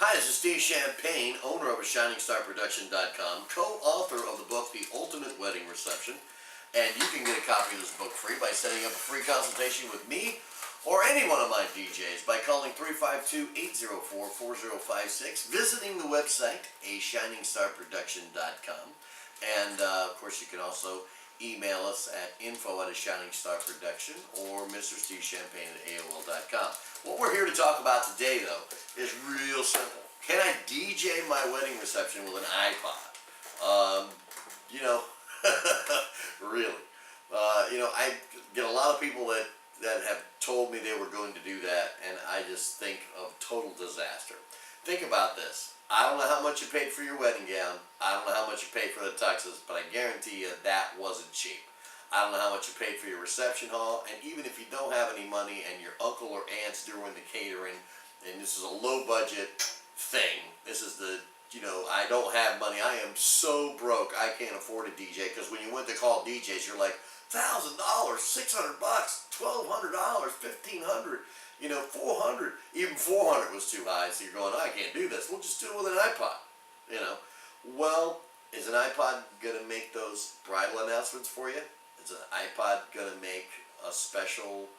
Hi, this is Steve Champagne, owner of ShiningstarProduction.com, co-author of the book, The Ultimate Wedding Reception. And you can get a copy of this book free by setting up a free consultation with me or any one of my DJs by calling 352-804-4056, visiting the website, ShiningstarProduction.com. And, of course, you can also email us at info@ShiningstarProduction or MrSteveChampagne@AOL.com. What we're here to talk about today, though, is real simple. Can I DJ my wedding reception with an iPod? Really. I get a lot of people that have told me they were going to do that, and I just think of total disaster. Think about this. I don't know how much you paid for your wedding gown. I don't know how much you paid for the tuxes, but I guarantee you that wasn't cheap. I don't know how much you paid for your reception hall, and even if you don't have any money and your uncle or aunt's doing the catering, and this is a low budget thing, this is I don't have money, I am so broke, I can't afford a DJ, because when you went to call DJs, you're like, $1,000, $600, $1,200, $1,500, $400, even $400 was too high, so you're going, I can't do this, we'll just do it with an iPod, Well, is an iPod going to make those bridal announcements for you? Is an iPod going to make a special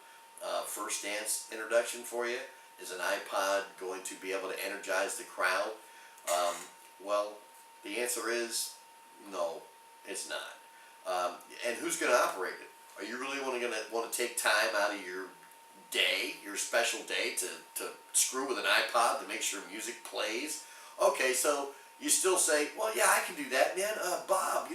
first dance introduction for you? Is an iPod going to be able to energize the crowd? Well, the answer is no, it's not. And who's going to operate it? Are you really going to want to take time out of your day, your special day, to screw with an iPod to make sure music plays? Okay, so you still say, well, yeah, I can do that, man. Bob,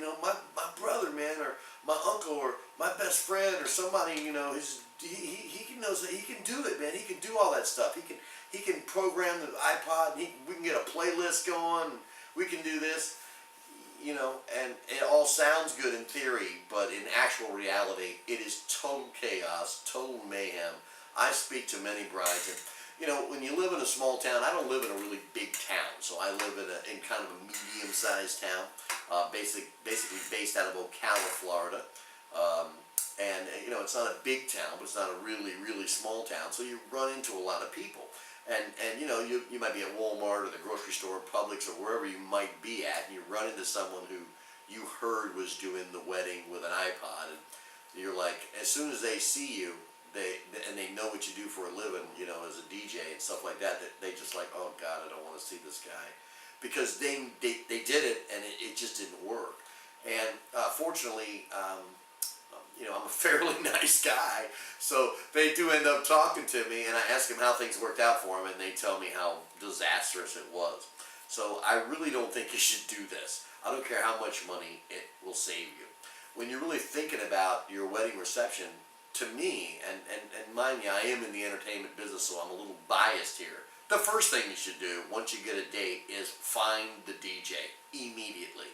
my brother, man, or my uncle, or my best friend, or somebody, he knows that he can do it, man. He can do all that stuff. He can program the iPod. And we can get a playlist going. We can do this, and it all sounds good in theory, but in actual reality, it is total chaos, total mayhem. I speak to many brides, and when you live in a small town, I don't live in a really big town, so I live in kind of a medium-sized town, basically based out of Ocala, Florida. And it's not a big town, but it's not a really, really small town, so you run into a lot of people. And you might be at Walmart or the grocery store, Publix, or wherever you might be at, and you run into someone who you heard was doing the wedding with an iPod, and you're like, as soon as they see you, they know what you do for a living, as a DJ and stuff like that, they just like, oh God, I don't want to see this guy, because they did it and it just didn't work. And fortunately, I'm a fairly nice guy, so they do end up talking to me, and I ask them how things worked out for them, and they tell me how disastrous it was. So I really don't think you should do this. I don't care how much money it will save you. When you're really thinking about your wedding reception, to me, and mind you, I am in the entertainment business, so I'm a little biased here. The first thing you should do once you get a date is find the DJ immediately.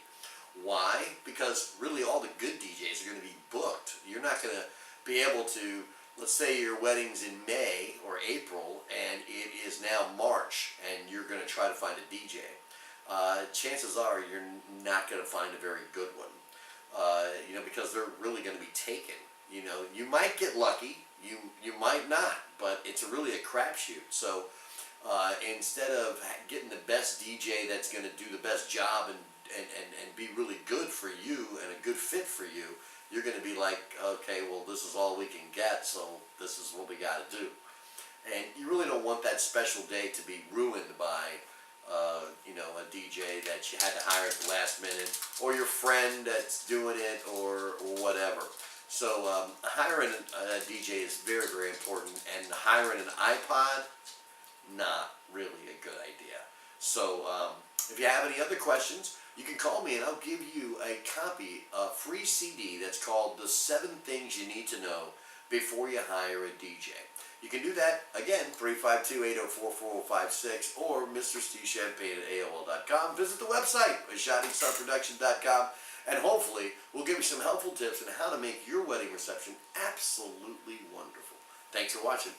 Why? Because really all the good DJs are going to be booked. You're not going to be able to, let's say your wedding's in May or April and it is now March and you're going to try to find a DJ. Chances are you're not going to find a very good one, because they're really going to be taken. You might get lucky, you might not, but it's really a crapshoot. So instead of getting the best DJ that's going to do the best job and be really good for you and a good fit for you, you're going to be like, okay, well, this is all we can get, so this is what we got to do. And you really don't want that special day to be ruined by a DJ that you had to hire at the last minute, or your friend that's doing it, or whatever. So hiring a DJ is very, very important, and hiring an iPod, not really a good idea. So if you have any other questions, you can call me and I'll give you a copy, a free CD that's called The 7 Things You Need to Know Before You Hire a DJ. You can do that, again, 352-804-4056 or MrSteveChampagne@AOL.com. Visit the website at ShiningstarProduction.com, and hopefully we'll give you some helpful tips on how to make your wedding reception absolutely wonderful. Thanks for watching.